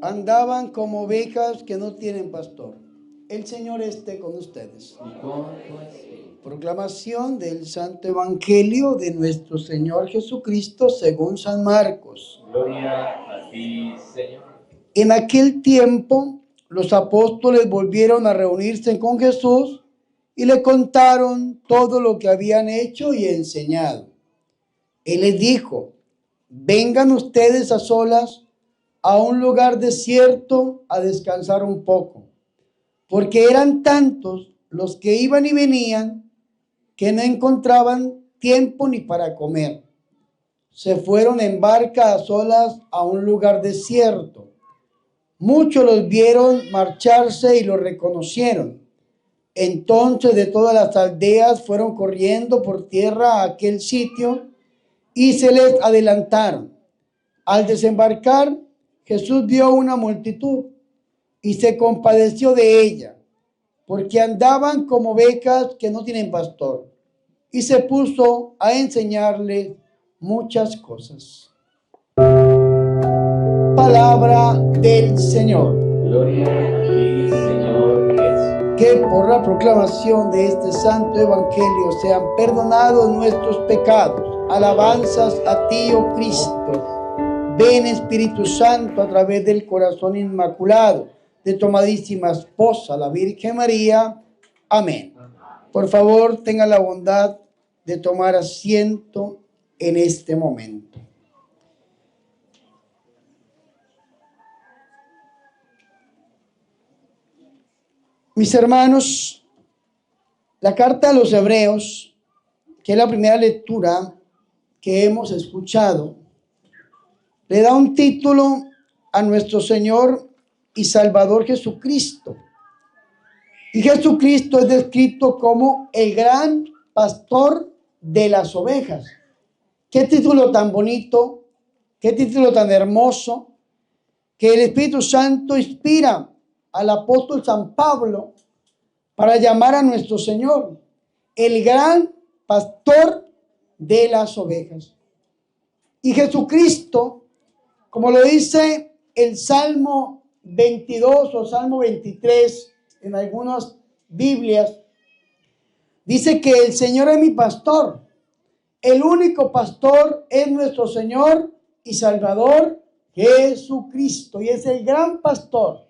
andaban como ovejas que no tienen pastor. El Señor esté con ustedes. Y con tu espíritu. Proclamación del Santo Evangelio de nuestro Señor Jesucristo según San Marcos. Gloria a ti, Señor. En aquel tiempo, los apóstoles volvieron a reunirse con Jesús y le contaron todo lo que habían hecho y enseñado. Él les dijo: vengan ustedes a solas a un lugar desierto a descansar un poco, porque eran tantos los que iban y venían que no encontraban tiempo ni para comer. Se fueron en barca a solas a un lugar desierto. Muchos los vieron marcharse y los reconocieron. Entonces de todas las aldeas fueron corriendo por tierra a aquel sitio y se les adelantaron. Al desembarcar, Jesús vio una multitud y se compadeció de ella, porque andaban como ovejas que no tienen pastor, y se puso a enseñarles muchas cosas. Palabra del Señor. Gloria a ti, Señor Jesús. Que por la proclamación de este santo evangelio sean perdonados nuestros pecados. Alabanzas a ti, oh Cristo. Ven, Espíritu Santo, a través del corazón inmaculado de tu amadísima esposa, la Virgen María. Amén. Por favor, tenga la bondad de tomar asiento en este momento. Mis hermanos, la carta a los Hebreos, que es la primera lectura que hemos escuchado, le da un título a nuestro Señor y Salvador Jesucristo. Y Jesucristo es descrito como el gran pastor de las ovejas. Qué título tan bonito, qué título tan hermoso, que el Espíritu Santo inspira al apóstol San Pablo para llamar a nuestro Señor el gran pastor de las ovejas. Y Jesucristo, como lo dice el Salmo 22 o Salmo 23 en algunas Biblias, dice que el Señor es mi pastor. El único pastor es nuestro Señor y Salvador Jesucristo, y es el gran pastor.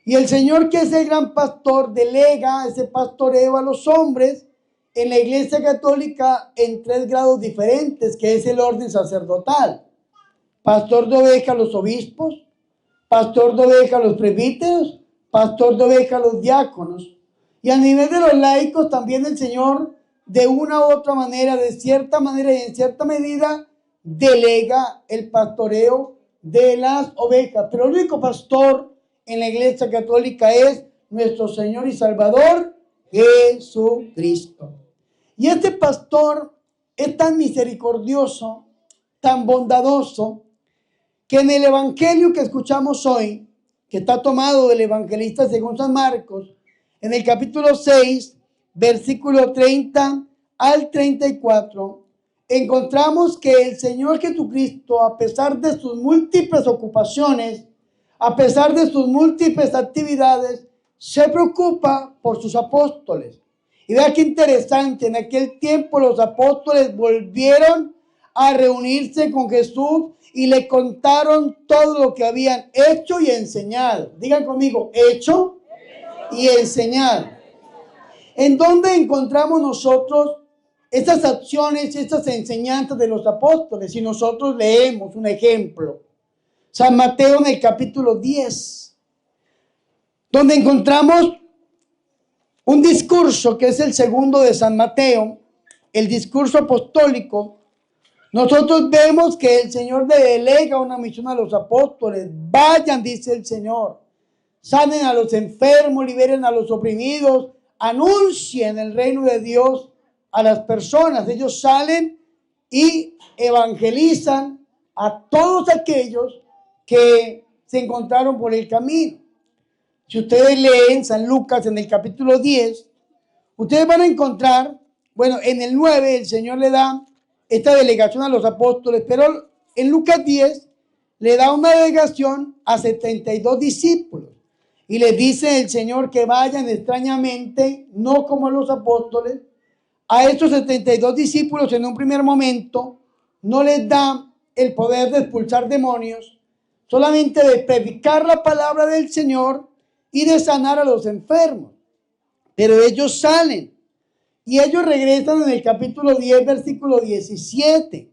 Y el Señor, que es el gran pastor, delega ese pastoreo a los hombres en la Iglesia Católica en 3 grados diferentes, que es el orden sacerdotal. Pastor de ovejas los obispos, pastor de ovejas los presbíteros, pastor de ovejas los diáconos. Y a nivel de los laicos también el Señor, de una u otra manera, de cierta manera y en cierta medida, delega el pastoreo de las ovejas. Pero el único pastor en la Iglesia Católica es nuestro Señor y Salvador Jesucristo. Y este pastor es tan misericordioso, tan bondadoso, que en el Evangelio que escuchamos hoy, que está tomado del evangelista según San Marcos, en el capítulo 6, versículo 30 al 34, encontramos que el Señor Jesucristo, a pesar de sus múltiples ocupaciones, a pesar de sus múltiples actividades, se preocupa por sus apóstoles. Y vea qué interesante, en aquel tiempo los apóstoles volvieron a reunirse con Jesús y le contaron todo lo que habían hecho y enseñado. Digan conmigo, hecho y enseñado. ¿En dónde encontramos nosotros estas acciones, estas enseñanzas de los apóstoles? Si nosotros leemos un ejemplo, San Mateo en el capítulo 10, donde encontramos un discurso que es el segundo de San Mateo, el discurso apostólico. Nosotros vemos que el Señor delega una misión a los apóstoles. Vayan, dice el Señor, sanen a los enfermos, liberen a los oprimidos, anuncien el reino de Dios a las personas. Ellos salen y evangelizan a todos aquellos que se encontraron por el camino. Si ustedes leen San Lucas en el capítulo 10, ustedes van a encontrar, bueno, en el 9 el Señor le da esta delegación a los apóstoles, pero en Lucas 10 le da una delegación a 72 discípulos y les dice el Señor que vayan extrañamente, no como los apóstoles. A estos 72 discípulos en un primer momento no les da el poder de expulsar demonios, solamente de predicar la palabra del Señor y de sanar a los enfermos. Pero ellos salen y ellos regresan en el capítulo 10, versículo 17.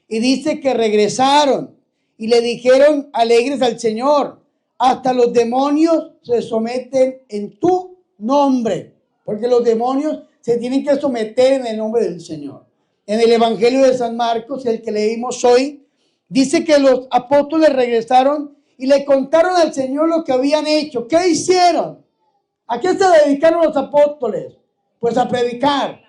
Y dice que regresaron y le dijeron alegres al Señor: hasta los demonios se someten en tu nombre. Porque los demonios se tienen que someter en el nombre del Señor. En el Evangelio de San Marcos, el que leímos hoy, dice que los apóstoles regresaron y le contaron al Señor lo que habían hecho. ¿Qué hicieron? ¿A qué se dedicaron los apóstoles? Pues a predicar,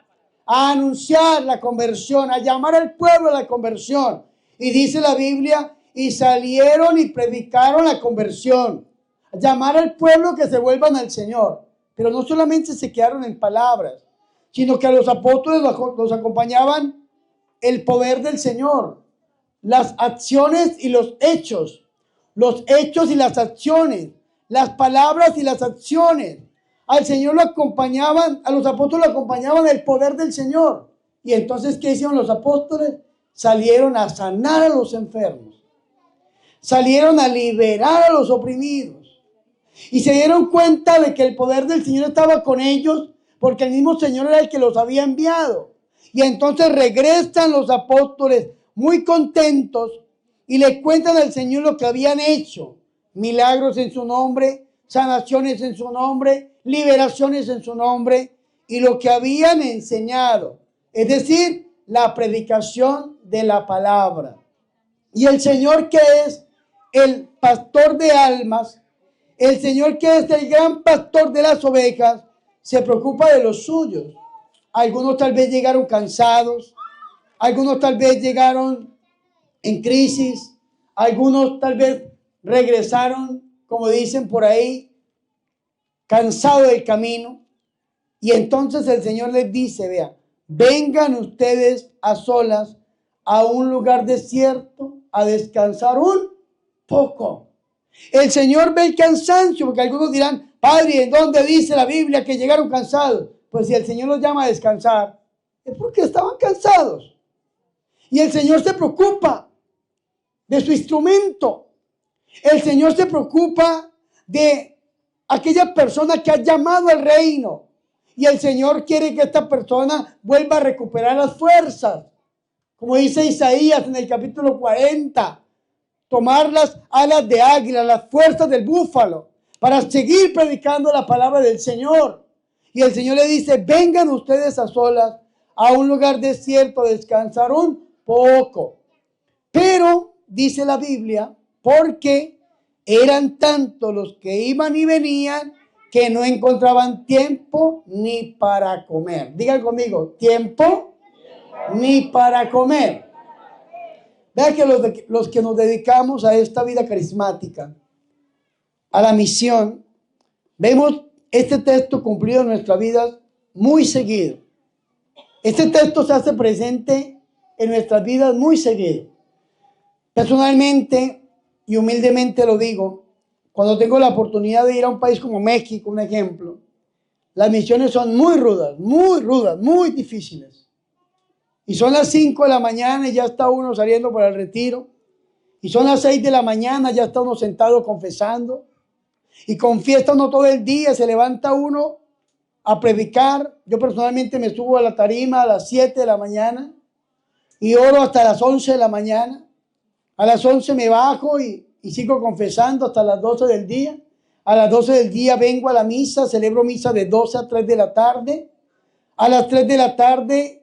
a anunciar la conversión, a llamar al pueblo a la conversión. Y dice la Biblia, y salieron y predicaron la conversión, a llamar al pueblo que se vuelvan al Señor. Pero no solamente se quedaron en palabras, sino que a los apóstoles los acompañaban el poder del Señor, las acciones y los hechos y las acciones, las palabras y las acciones. Al Señor lo acompañaban, a los apóstoles lo acompañaban el poder del Señor. Y entonces, ¿qué hicieron los apóstoles? Salieron a sanar a los enfermos, salieron a liberar a los oprimidos, y se dieron cuenta de que el poder del Señor estaba con ellos, porque el mismo Señor era el que los había enviado. Y entonces regresan los apóstoles muy contentos y le cuentan al Señor lo que habían hecho: milagros en su nombre, sanaciones en su nombre, liberaciones en su nombre, y lo que habían enseñado, es decir, la predicación de la palabra. Y el Señor, que es el pastor de almas, el Señor, que es el gran pastor de las ovejas, se preocupa de los suyos. Algunos tal vez llegaron cansados, algunos tal vez llegaron en crisis, algunos tal vez regresaron, como dicen por ahí, cansados del camino. Y entonces el Señor les dice: vea, vengan ustedes a solas a un lugar desierto a descansar un poco. El Señor ve el cansancio, porque algunos dirán: Padre, ¿en dónde dice la Biblia que llegaron cansados? Pues si el Señor los llama a descansar, es porque estaban cansados. Y el Señor se preocupa de su instrumento. El Señor se preocupa de aquella persona que ha llamado al reino. Y el Señor quiere que esta persona vuelva a recuperar las fuerzas. Como dice Isaías en el capítulo 40. Tomar las alas de águila, las fuerzas del búfalo, para seguir predicando la palabra del Señor. Y el Señor le dice: vengan ustedes a solas a un lugar desierto a descansar un poco. Pero, dice la Biblia, porque eran tantos los que iban y venían que no encontraban tiempo ni para comer. Digan conmigo: tiempo ni para comer. Vean que los que nos dedicamos a esta vida carismática, a la misión, vemos este texto cumplido en nuestras vidas muy seguido. Este texto se hace presente en nuestras vidas muy seguido. Personalmente y humildemente lo digo, cuando tengo la oportunidad de ir a un país como México, un ejemplo, las misiones son muy rudas, muy difíciles. Y son las 5 de la mañana y ya está uno saliendo para el retiro. Y son las 6 de la mañana, ya está uno sentado confesando. Y confiesa uno todo el día, se levanta uno a predicar. Yo personalmente me subo a la tarima a las 7 de la mañana y oro hasta las 11 de la mañana. A las 11 me bajo y sigo confesando hasta las 12 del día. A las 12 del día vengo a la misa, celebro misa de 12 a 3 de la tarde. A las 3 de la tarde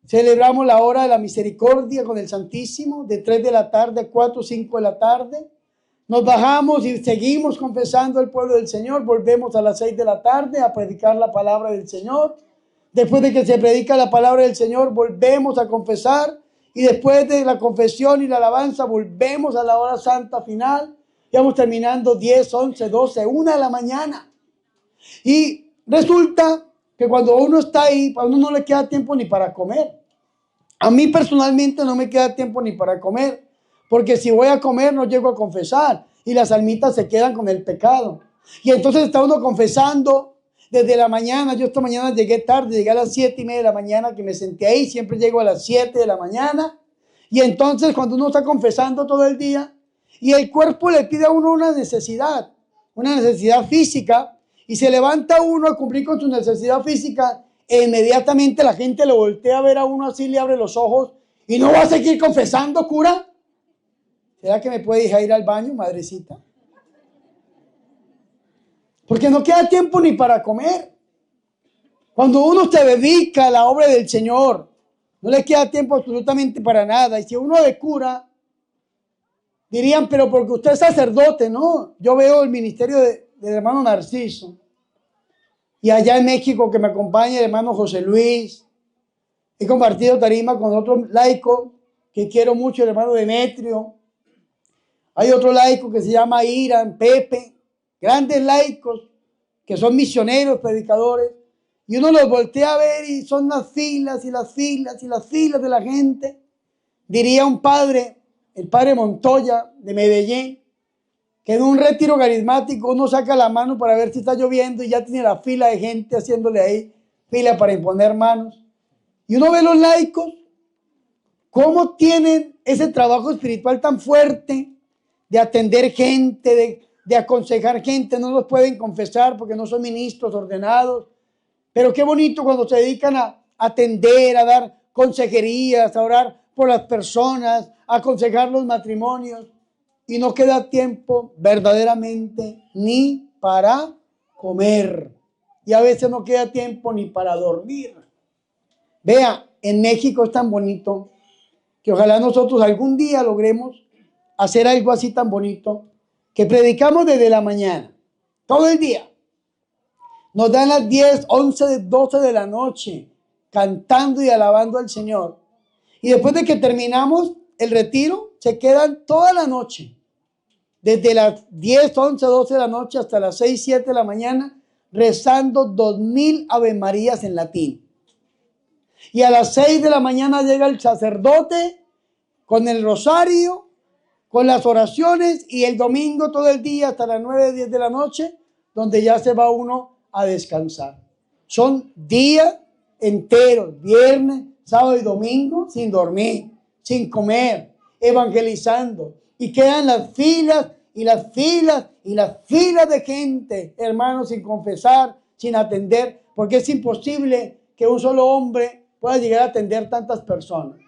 celebramos la hora de la misericordia con el Santísimo, de 3 de la tarde a 4 o 5 de la tarde. Nos bajamos y seguimos confesando el pueblo del Señor. Volvemos a las 6 de la tarde a predicar la palabra del Señor. Después de que se predica la palabra del Señor, volvemos a confesar. Y después de la confesión y la alabanza, volvemos a la hora santa final. Ya vamos terminando 10, 11, 12, 1 de la mañana. Y resulta que cuando uno está ahí, a uno no le queda tiempo ni para comer. A mí personalmente no me queda tiempo ni para comer, porque si voy a comer no llego a confesar y las almitas se quedan con el pecado. Y entonces está uno confesando desde la mañana. Yo esta mañana llegué tarde, llegué a las 7:30 de la mañana, que me senté ahí, siempre llego a las 7 de la mañana. Y entonces cuando uno está confesando todo el día y el cuerpo le pide a uno una necesidad física, y se levanta uno a cumplir con su necesidad física, e inmediatamente la gente lo voltea a ver a uno así, le abre los ojos, y no va a seguir confesando, cura. ¿Será que me puede dejar ir al baño, madrecita? Porque no queda tiempo ni para comer. Cuando uno se dedica a la obra del Señor, no le queda tiempo absolutamente para nada. Y si uno de cura, dirían, pero porque usted es sacerdote, ¿no? Yo veo el ministerio del hermano Narciso. Y allá en México que me acompaña el hermano José Luis. He compartido tarima con otro laico que quiero mucho, el hermano Demetrio. Hay otro laico que se llama Irán, Pepe. Grandes laicos que son misioneros, predicadores. Y uno los voltea a ver y son las filas y las filas y las filas de la gente. Diría un padre, el padre Montoya de Medellín, que en un retiro carismático uno saca la mano para ver si está lloviendo y ya tiene la fila de gente haciéndole ahí fila para imponer manos. Y uno ve los laicos, cómo tienen ese trabajo espiritual tan fuerte de atender gente, de aconsejar gente. No los pueden confesar porque no son ministros ordenados. Pero qué bonito cuando se dedican a atender, a dar consejerías, a orar por las personas, a aconsejar los matrimonios. Y no queda tiempo verdaderamente ni para comer. Y a veces no queda tiempo ni para dormir. Vea, en México es tan bonito que ojalá nosotros algún día logremos hacer algo así tan bonito, que predicamos desde la mañana, todo el día. Nos dan las 10, 11, 12 de la noche cantando y alabando al Señor. Y después de que terminamos el retiro, se quedan toda la noche, desde las 10, 11, 12 de la noche hasta las 6, 7 de la mañana, rezando 2000 Ave Marías en latín. Y a las 6 de la mañana llega el sacerdote con el rosario, con las oraciones, y el domingo todo el día hasta las 9, 10 de la noche, donde ya se va uno a descansar. Son días enteros, viernes, sábado y domingo, sin dormir, sin comer, evangelizando. Y quedan las filas y las filas y las filas de gente, hermanos, sin confesar, sin atender, porque es imposible que un solo hombre pueda llegar a atender tantas personas.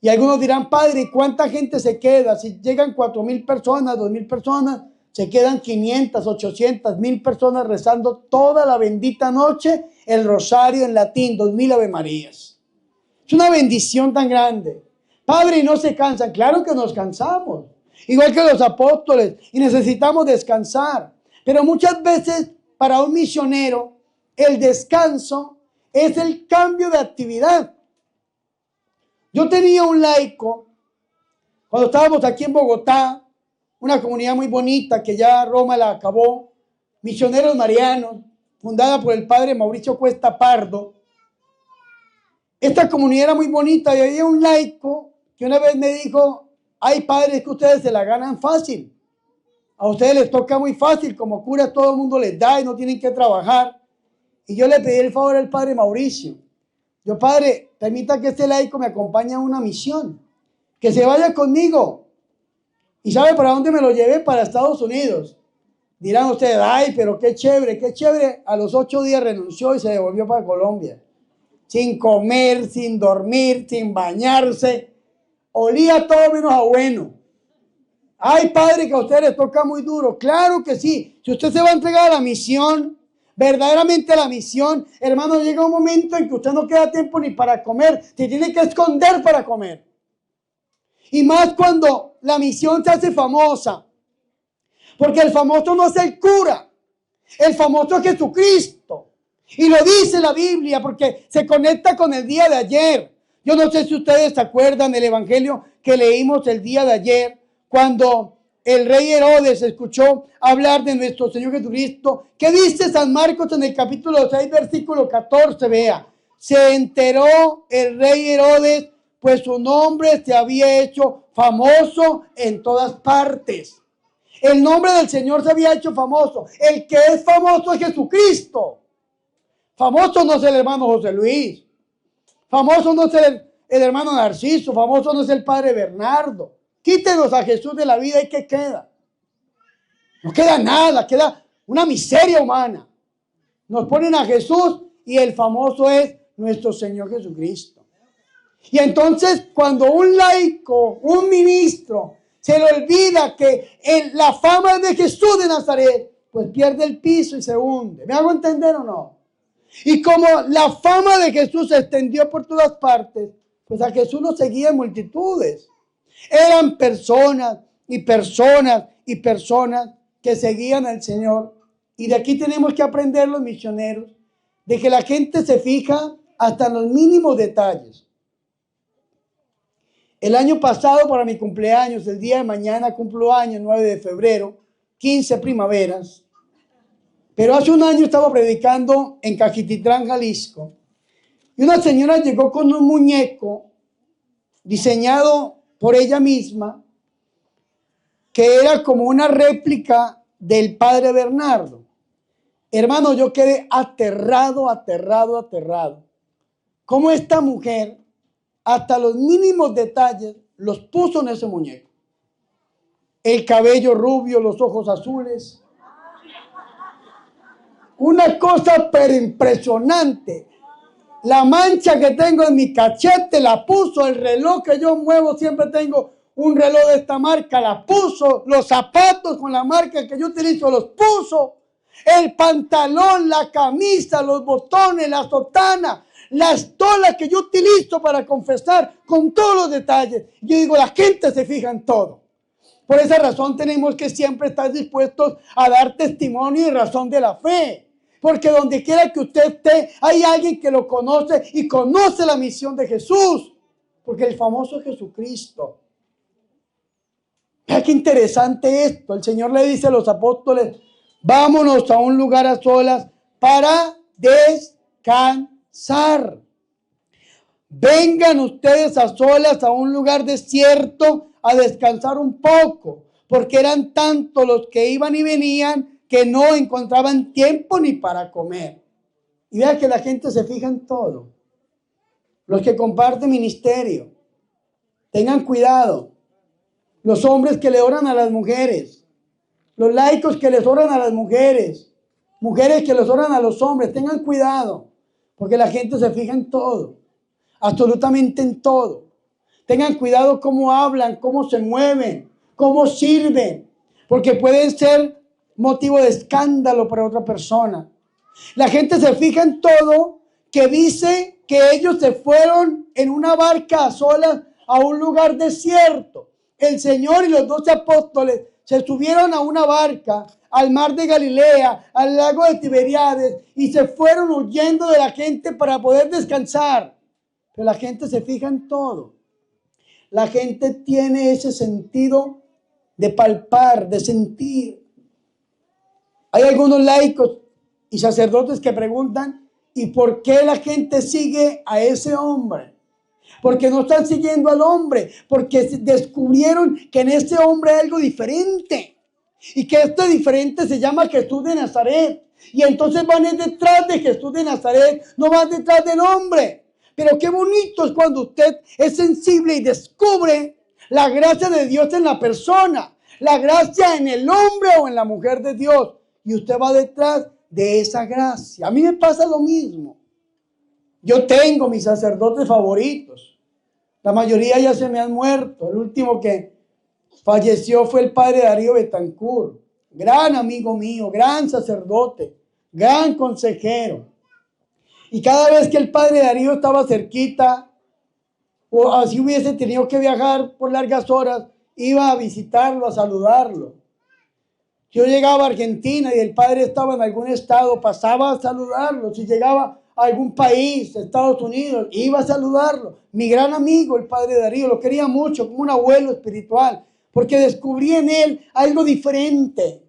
Y algunos dirán, padre, ¿cuánta gente se queda? Si llegan 4,000 personas, 2,000 personas, se quedan 500, 800, 1,000 personas rezando toda la bendita noche el rosario en latín, 2,000 Ave Marías. Es una bendición tan grande. Padre, ¿y no se cansan? Claro que nos cansamos, igual que los apóstoles, y necesitamos descansar. Pero muchas veces para un misionero el descanso es el cambio de actividad. Yo tenía un laico, cuando estábamos aquí en Bogotá, una comunidad muy bonita que ya Roma la acabó, Misioneros Marianos, fundada por el padre Mauricio Cuesta Pardo. Esta comunidad era muy bonita y había un laico que una vez me dijo, ay padres, que ustedes se la ganan fácil. A ustedes les toca muy fácil, como cura todo el mundo les da y no tienen que trabajar. Y yo le pedí el favor al padre Mauricio. Yo, padre, permita que este laico me acompañe a una misión, que se vaya conmigo. ¿Y sabe para dónde me lo llevé? Para Estados Unidos. Dirán ustedes, ay, pero qué chévere, qué chévere. A los 8 días renunció y se devolvió para Colombia. Sin comer, sin dormir, sin bañarse. Olía todo menos a bueno. Ay, padre, que a ustedes les toca muy duro. Claro que sí. Si usted se va a entregar a la misión, verdaderamente a la misión, hermano, llega un momento en que usted no queda tiempo ni para comer. Se tiene que esconder para comer. Y más cuando la misión se hace famosa. Porque el famoso no es el cura. El famoso es Jesucristo. Y lo dice la Biblia porque se conecta con el día de ayer. Yo no sé si ustedes se acuerdan del evangelio que leímos el día de ayer, cuando el rey Herodes escuchó hablar de nuestro Señor Jesucristo. ¿Qué dice San Marcos en el capítulo 6, versículo 14? Vea, se enteró el rey Herodes pues su nombre se había hecho famoso en todas partes. El nombre del Señor se había hecho famoso. El que es famoso es Jesucristo. Famoso no es el hermano José Luis. Famoso no es el hermano Narciso. Famoso no es el padre Bernardo. Quítenos a Jesús de la vida y ¿qué queda? No queda nada, queda una miseria humana. Nos ponen a Jesús y el famoso es nuestro Señor Jesucristo. Y entonces cuando un laico, un ministro, se le olvida que la fama es de Jesús de Nazaret, pues pierde el piso y se hunde. ¿Me hago entender o no? Y como la fama de Jesús se extendió por todas partes, pues a Jesús lo seguían multitudes. Eran personas y personas y personas que seguían al Señor. Y de aquí tenemos que aprender los misioneros, de que la gente se fija hasta en los mínimos detalles. El año pasado, para mi cumpleaños, el día de mañana cumplo años, 9 de febrero, 15 primaveras. Pero hace un año estaba predicando en Cajititlán, Jalisco. Y una señora llegó con un muñeco diseñado por ella misma, que era como una réplica del padre Bernardo. Hermano, yo quedé aterrado. Cómo esta mujer, hasta los mínimos detalles, los puso en ese muñeco. El cabello rubio, los ojos azules. Una cosa pero impresionante. La mancha que tengo en mi cachete la puso. El reloj que yo muevo, siempre tengo un reloj de esta marca, la puso. Los zapatos con la marca que yo utilizo los puso. El pantalón, la camisa, los botones, la sotana, la estola que yo utilizo para confesar, con todos los detalles. Yo digo, la gente se fija en todo. Por esa razón tenemos que siempre estar dispuestos a dar testimonio y razón de la fe. Porque donde quiera que usted esté, hay alguien que lo conoce y conoce la misión de Jesús. Porque el famoso Jesucristo. Vea qué interesante esto. El Señor le dice a los apóstoles, vámonos a un lugar a solas para descansar. Vengan ustedes a solas a un lugar desierto a descansar un poco, porque eran tantos los que iban y venían que no encontraban tiempo ni para comer. Y vea que la gente se fija en todo. Los que comparten ministerio, tengan cuidado. Los hombres que le oran a las mujeres, los laicos que les oran a las mujeres, mujeres que les oran a los hombres, tengan cuidado, porque la gente se fija en todo, absolutamente en todo. Tengan cuidado cómo hablan, cómo se mueven, cómo sirven, porque pueden ser motivo de escándalo para otra persona. La gente se fija en todo, que dice que ellos se fueron en una barca a solas a un lugar desierto. El Señor y los 12 apóstoles se subieron a una barca al mar de Galilea, al lago de Tiberíades, y se fueron huyendo de la gente para poder descansar. Pero la gente se fija en todo. La gente tiene ese sentido de palpar, de sentir. Hay algunos laicos y sacerdotes que preguntan, ¿y por qué la gente sigue a ese hombre? Porque no están siguiendo al hombre, porque descubrieron que en ese hombre hay algo diferente. Y que este diferente se llama Jesús de Nazaret. Y entonces van detrás de Jesús de Nazaret, no van detrás del hombre. Pero qué bonito es cuando usted es sensible y descubre la gracia de Dios en la persona, la gracia en el hombre o en la mujer de Dios. Y usted va detrás de esa gracia. A mí me pasa lo mismo. Yo tengo mis sacerdotes favoritos. La mayoría ya se me han muerto. El último que falleció fue el padre Darío Betancourt. Gran amigo mío, gran sacerdote, gran consejero. Y cada vez que el padre Darío estaba cerquita, o así hubiese tenido que viajar por largas horas, iba a visitarlo, a saludarlo. Yo llegaba a Argentina y el padre estaba en algún estado, pasaba a saludarlo. Si llegaba a algún país, Estados Unidos, iba a saludarlo. Mi gran amigo, el padre Darío, lo quería mucho, como un abuelo espiritual, porque descubrí en él algo diferente.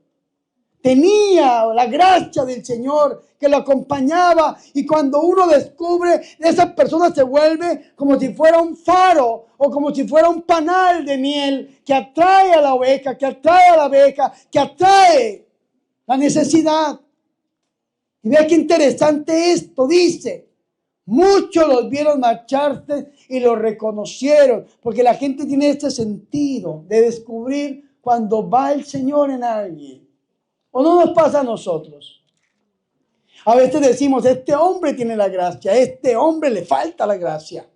tenía la gracia del Señor que lo acompañaba, y cuando uno descubre, esa persona se vuelve como si fuera un faro o como si fuera un panal de miel que atrae a la oveja, que atrae a la abeja, que atrae la necesidad. Y vea qué interesante esto, dice: muchos los vieron marcharse y los reconocieron, porque la gente tiene este sentido de descubrir cuando va el Señor en alguien. ¿O no nos pasa a nosotros? A veces decimos: este hombre tiene la gracia, a este hombre le falta la gracia.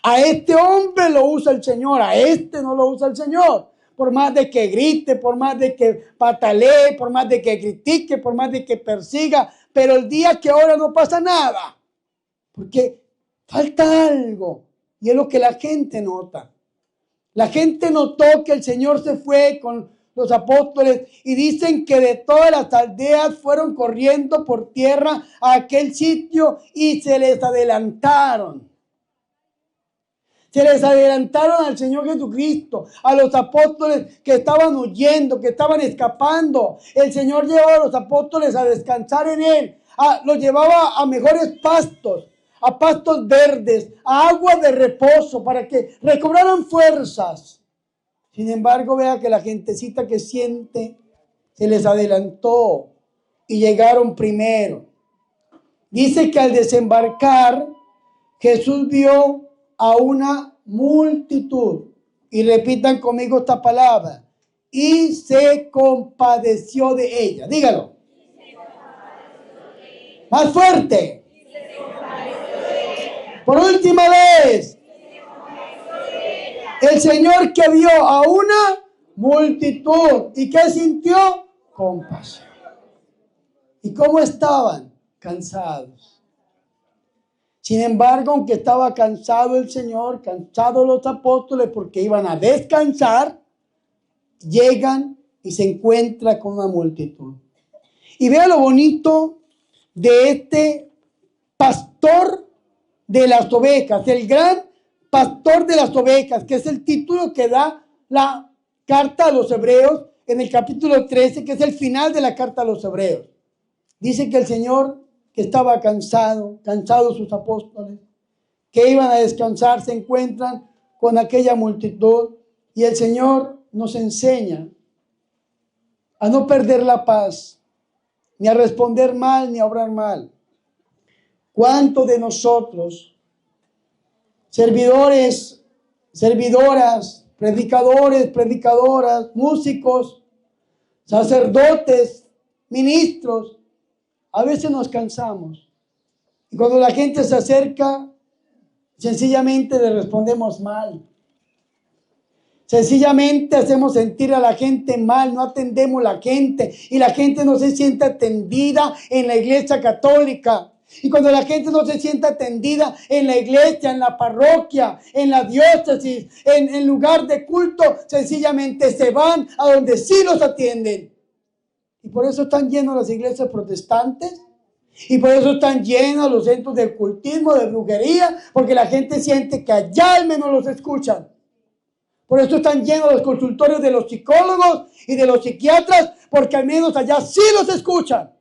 A este hombre lo usa el Señor, a este no lo usa el Señor. Por más de que grite, por más de que patalee, por más de que critique, por más de que persiga, pero el día que ora no pasa nada, porque falta algo, y es lo que la gente nota. La gente notó que el Señor se fue con los apóstoles, y dicen que de todas las aldeas fueron corriendo por tierra a aquel sitio y se les adelantaron. Se les adelantaron al Señor Jesucristo, a los apóstoles que estaban huyendo, que estaban escapando. El Señor llevaba a los apóstoles a descansar en Él, los llevaba a mejores pastos, a pastos verdes, a agua de reposo, para que recobraran fuerzas. Sin embargo, vea que la gentecita que siente se les adelantó y llegaron primero. Dice que al desembarcar, Jesús vio a una multitud. Y repitan conmigo esta palabra: y se compadeció de ella. Dígalo. Más fuerte. Por última vez. El Señor que vio a una multitud. ¿Y qué sintió? Compasión. ¿Y cómo estaban? Cansados. Sin embargo, aunque estaba cansado el Señor, cansados los apóstoles porque iban a descansar, llegan y se encuentran con una multitud. Y vea lo bonito de este pastor de las ovejas, el gran pastor de las ovejas, que es el título que da la carta a los hebreos en el capítulo 13, que es el final de la carta a los hebreos. Dice que el Señor, que estaba cansados sus apóstoles, que iban a descansar, se encuentran con aquella multitud, y el Señor nos enseña a no perder la paz, ni a responder mal, ni a obrar mal. ¿Cuántos de nosotros, servidores, servidoras, predicadores, predicadoras, músicos, sacerdotes, ministros, a veces nos cansamos? Y cuando la gente se acerca, sencillamente le respondemos mal. Sencillamente hacemos sentir a la gente mal, no atendemos a la gente, y la gente no se siente atendida en la iglesia católica. Y cuando la gente no se siente atendida en la iglesia, en la parroquia, en la diócesis, en lugar de culto, sencillamente se van a donde sí los atienden. Y por eso están llenos las iglesias protestantes, y por eso están llenos los centros de ocultismo, de brujería, porque la gente siente que allá al menos los escuchan. Por eso están llenos los consultorios de los psicólogos y de los psiquiatras, porque al menos allá sí los escuchan.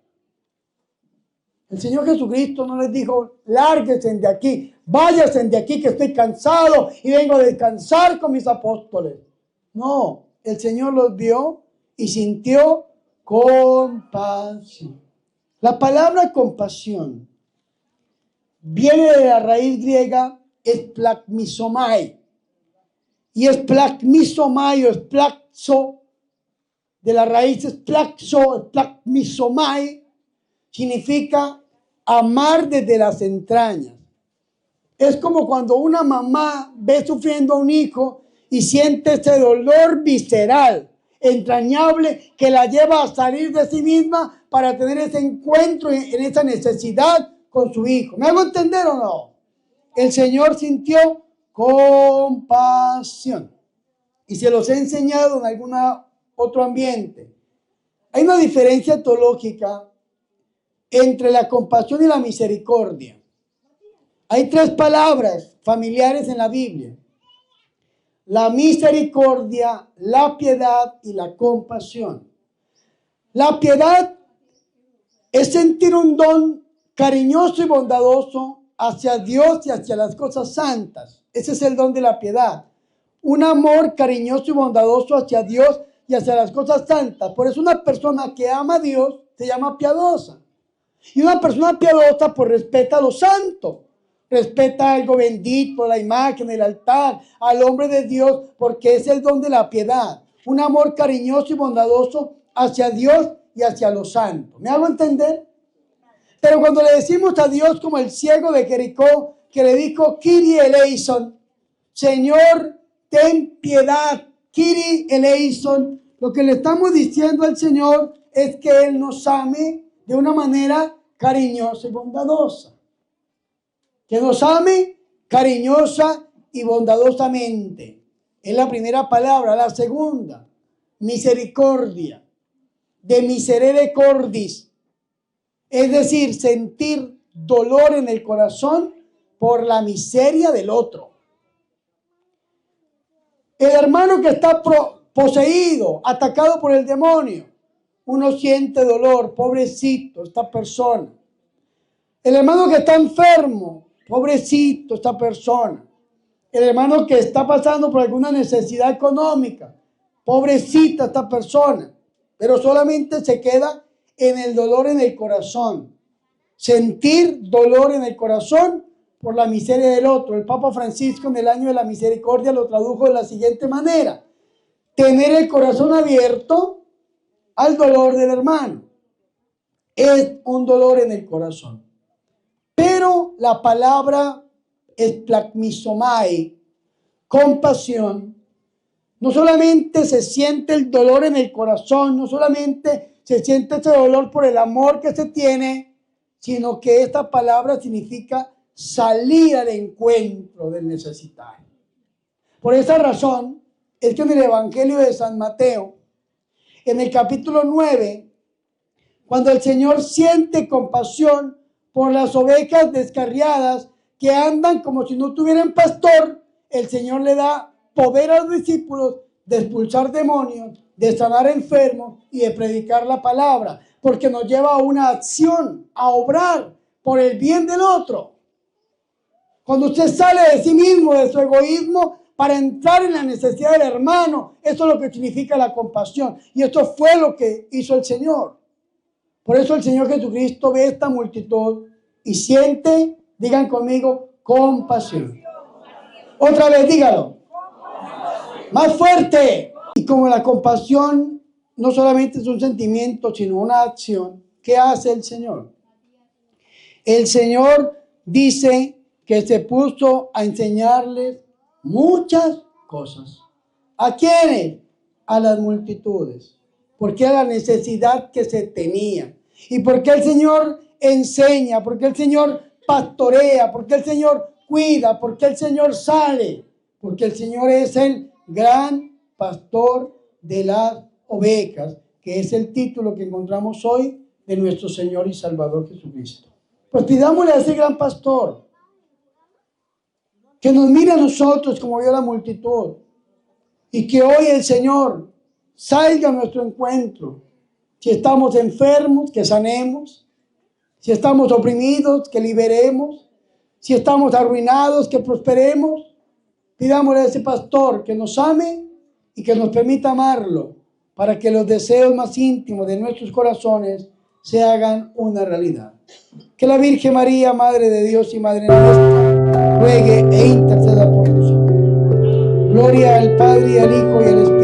El Señor Jesucristo no les dijo: lárguense de aquí, váyanse de aquí, que estoy cansado y vengo a descansar con mis apóstoles. No, el Señor los vio y sintió compasión. La palabra compasión viene de la raíz griega esplagmizomai. Y esplagmizomai o esplaxo, de la raíz esplaxo, esplagmizomai, significa amar desde las entrañas. Es como cuando una mamá ve sufriendo a un hijo y siente ese dolor visceral, entrañable, que la lleva a salir de sí misma para tener ese encuentro en esa necesidad con su hijo. ¿Me hago entender o no? El Señor sintió compasión, y se los he enseñado en algún otro ambiente. Hay una diferencia teológica entre la compasión y la misericordia. Hay tres palabras familiares en la Biblia: la misericordia, la piedad y la compasión. La piedad es sentir un don cariñoso y bondadoso hacia Dios y hacia las cosas santas. Ese es el don de la piedad. Un amor cariñoso y bondadoso hacia Dios y hacia las cosas santas. Por eso una persona que ama a Dios se llama piadosa. Y una persona piadosa pues respeta lo santo. Respeta algo bendito, la imagen, el altar, al hombre de Dios, porque es el don de la piedad. Un amor cariñoso y bondadoso hacia Dios y hacia lo santo. ¿Me hago entender? Pero cuando le decimos a Dios como el ciego de Jericó, que le dijo, Kyrie eleison, Señor, ten piedad, Kyrie eleison, lo que le estamos diciendo al Señor es que Él nos ame de una manera cariñosa y bondadosa. Que nos ame cariñosa y bondadosamente. Es la primera palabra. La segunda, misericordia. De miserere cordis. Es decir, sentir dolor en el corazón por la miseria del otro. El hermano que está poseído, atacado por el demonio, uno siente dolor, pobrecito esta persona. El hermano que está enfermo, pobrecito esta persona. El hermano que está pasando por alguna necesidad económica, pobrecita esta persona. Pero solamente se queda en el dolor en el corazón. Sentir dolor en el corazón por la miseria del otro. El Papa Francisco en el año de la misericordia lo tradujo de la siguiente manera: tener el corazón abierto al dolor del hermano. Es un dolor en el corazón. Pero la palabra esplagmizomai, compasión, no solamente se siente el dolor en el corazón, no solamente se siente ese dolor por el amor que se tiene, sino que esta palabra significa salir al encuentro del necesitado. Por esa razón es que en el Evangelio de San Mateo, en el capítulo 9, cuando el Señor siente compasión por las ovejas descarriadas que andan como si no tuvieran pastor, el Señor le da poder a los discípulos de expulsar demonios, de sanar enfermos y de predicar la palabra, porque nos lleva a una acción, a obrar por el bien del otro. Cuando usted sale de sí mismo, de su egoísmo, para entrar en la necesidad del hermano, eso es lo que significa la compasión. Y esto fue lo que hizo el Señor. Por eso el Señor Jesucristo ve esta multitud y siente, digan conmigo, compasión. Otra vez, dígalo. Más fuerte. Y como la compasión no solamente es un sentimiento, sino una acción, ¿qué hace el Señor? El Señor dice que se puso a enseñarles muchas cosas. ¿A quiénes? A las multitudes. Porque era la necesidad que se tenía. ¿Y por qué el Señor enseña? ¿Por qué el Señor pastorea? ¿Por qué el Señor cuida? ¿Por qué el Señor sale? Porque el Señor es el gran pastor de las ovejas, que es el título que encontramos hoy de nuestro Señor y Salvador Jesucristo. Pues pidámosle a ese gran pastor que nos mire a nosotros como vio la multitud y que hoy el Señor salga a nuestro encuentro. Si estamos enfermos, que sanemos. Si estamos oprimidos, que liberemos. Si estamos arruinados, que prosperemos. Pidámosle a ese pastor que nos ame y que nos permita amarlo para que los deseos más íntimos de nuestros corazones se hagan una realidad. Que la Virgen María, Madre de Dios y Madre nuestra, ruegue e interceda por nosotros. Gloria al Padre y al Hijo y al Espíritu.